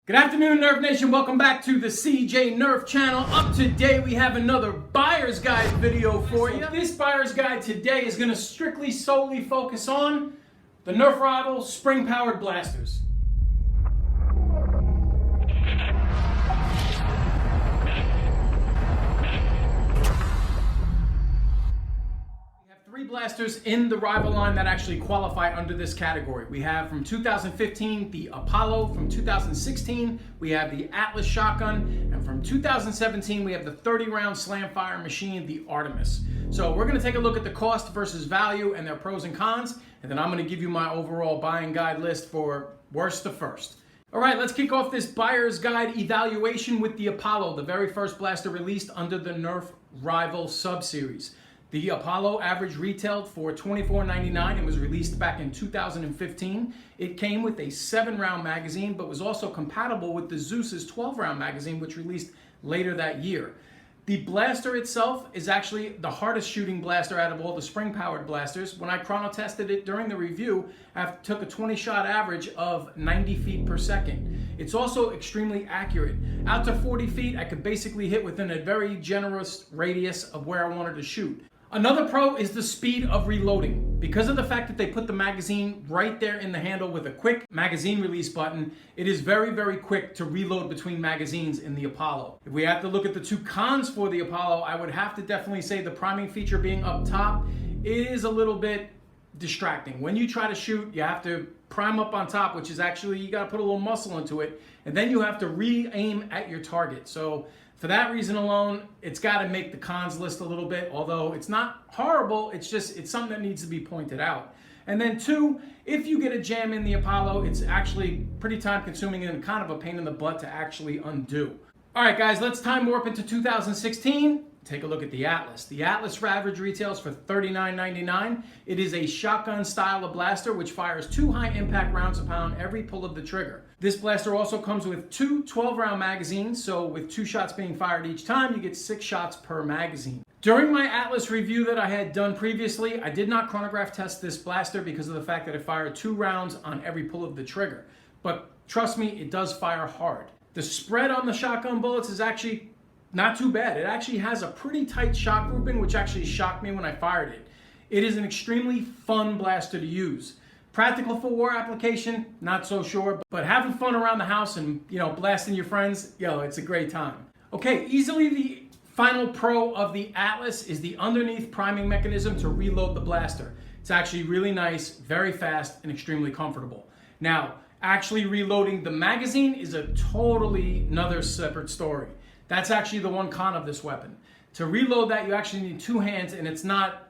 Good afternoon, Nerf Nation. Welcome back to the CJ Nerf channel. Up today, we have another buyer's guide video for you. This buyer's guide today is going to solely focus on the Nerf Rival spring-powered blasters. Three blasters in the Rival line that actually qualify under this category. We have from 2015 the Apollo, from 2016 we have the Atlas shotgun, and from 2017 we have the 30-round slam-fire machine, the Artemis. So we're going to take a look at the cost versus value and their pros and cons, and then I'm going to give you my overall buying guide list for worst to first. All right, let's kick off this buyer's guide evaluation with the Apollo, the very first blaster released under the Nerf Rival sub-series. The Apollo average retailed for $24.99 and was released back in 2015. It came with a 7-round magazine, but was also compatible with the Zeus's 12-round magazine, which released later that year. The blaster itself is actually the hardest shooting blaster out of all the spring-powered blasters. When I chrono tested it during the review, I took a 20-shot average of 90 feet per second. It's also extremely accurate. Out to 40 feet, I could basically hit within a very generous radius of where I wanted to shoot. Another pro is the speed of reloading. Because of the fact that they put the magazine right there in the handle with a quick magazine release button, it is very, very quick to reload between magazines in the Apollo. If we have to look at the two cons for the Apollo, I would have to definitely say the priming feature being up top is a little bit distracting. When you try to shoot, you have to prime up on top, which is actually, you got to put a little muscle into it, and then you have to re-aim at your target. So for that reason alone, it's got to make the cons list a little bit, although it's not horrible, it's something that needs to be pointed out. And then two, if you get a jam in the Apollo, it's actually pretty time consuming and kind of a pain in the butt to actually undo. All right, guys, let's time warp into 2016. Take a look at the Atlas. The Atlas average retails for $39.99. It is a shotgun style of blaster which fires 2 high impact rounds upon every pull of the trigger. This blaster also comes with 2 12-round magazines, so with 2 shots being fired each time, you get 6 shots per magazine. During my Atlas review that I had done previously, I did not chronograph test this blaster because of the fact that it fired 2 rounds on every pull of the trigger. But trust me, it does fire hard. The spread on the shotgun bullets is actually not too bad. It actually has a pretty tight shot grouping, which actually shocked me when I fired it. It is an extremely fun blaster to use. Practical for war application, not so sure, but having fun around the house and, blasting your friends, it's a great time. Okay, easily the final pro of the Atlas is the underneath priming mechanism to reload the blaster. It's actually really nice, very fast, and extremely comfortable. Now, actually reloading the magazine is a totally another separate story. That's actually the one con of this weapon. To reload that, you actually need 2 hands, and it's not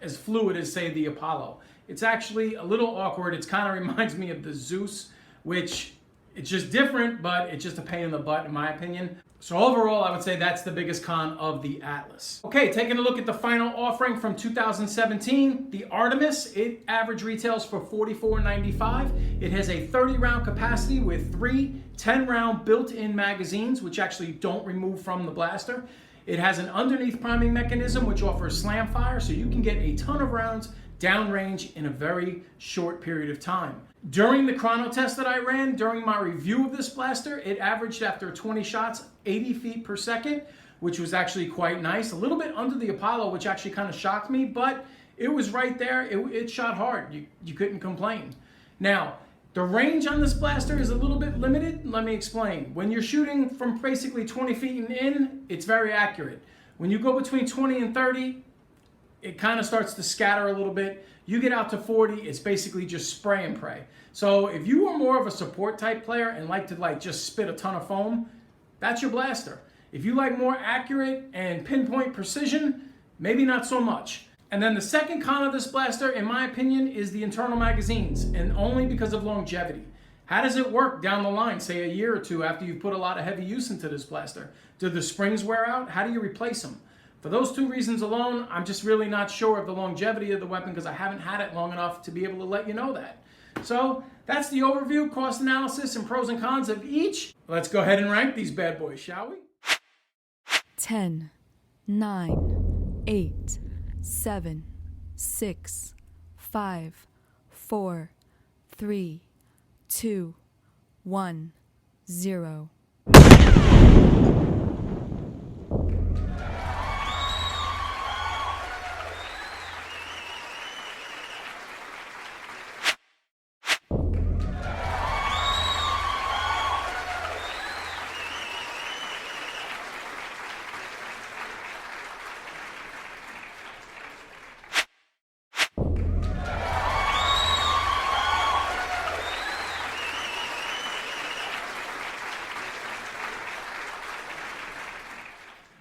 as fluid as, say, the Apollo. It's actually a little awkward. It kind of reminds me of the Zeus, which it's just different, but it's just a pain in the butt, in my opinion. So overall, I would say that's the biggest con of the Atlas. Okay, taking a look at the final offering from 2017, the Artemis. It average retails for $44.95. It has a 30-round capacity with 3 10-round built-in magazines, which actually don't remove from the blaster. It has an underneath priming mechanism, which offers slam fire, so you can get a ton of rounds downrange in a very short period of time. During the chrono test that I ran, during my review of this blaster, it averaged after 20 shots, 80 feet per second, which was actually quite nice. A little bit under the Apollo, which actually kind of shocked me, but it was right there. It shot hard. You couldn't complain. Now, the range on this blaster is a little bit limited. Let me explain. When you're shooting from basically 20 feet and in, it's very accurate. When you go between 20 and 30, it kind of starts to scatter a little bit. You get out to 40, it's basically just spray and pray. So if you are more of a support type player and like to just spit a ton of foam, that's your blaster. If you like more accurate and pinpoint precision, maybe not so much. And then the second con of this blaster, in my opinion, is the internal magazines, and only because of longevity. How does it work down the line, say a year or two after you've put a lot of heavy use into this blaster? Do the springs wear out? How do you replace them? For those 2 reasons alone, I'm just really not sure of the longevity of the weapon because I haven't had it long enough to be able to let you know that. So that's the overview, cost analysis, and pros and cons of each. Let's go ahead and rank these bad boys, shall we? 10, 9, 8, 7, 6, 5, 4, 3, 2, 1, 0.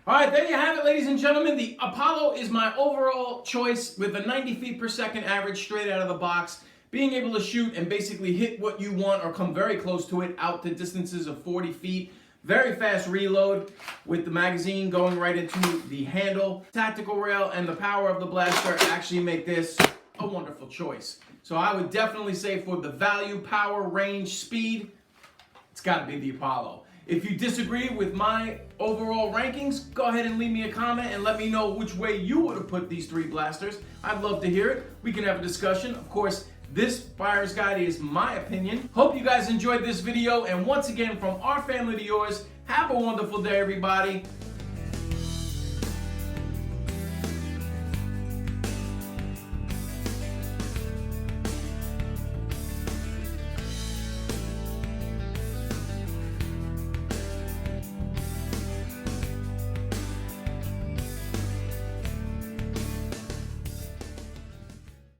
All right, there you have it, ladies and gentlemen. The Apollo is my overall choice with a 90 feet per second average straight out of the box. Being able to shoot and basically hit what you want or come very close to it out to distances of 40 feet. Very fast reload with the magazine going right into the handle. Tactical rail and the power of the blaster actually make this a wonderful choice. So I would definitely say for the value, power, range, speed, it's got to be the Apollo. If you disagree with my overall rankings, go ahead and leave me a comment and let me know which way you would have put these three blasters. I'd love to hear it. We can have a discussion. Of course, this buyer's guide is my opinion. Hope you guys enjoyed this video. And once again, from our family to yours, have a wonderful day, everybody.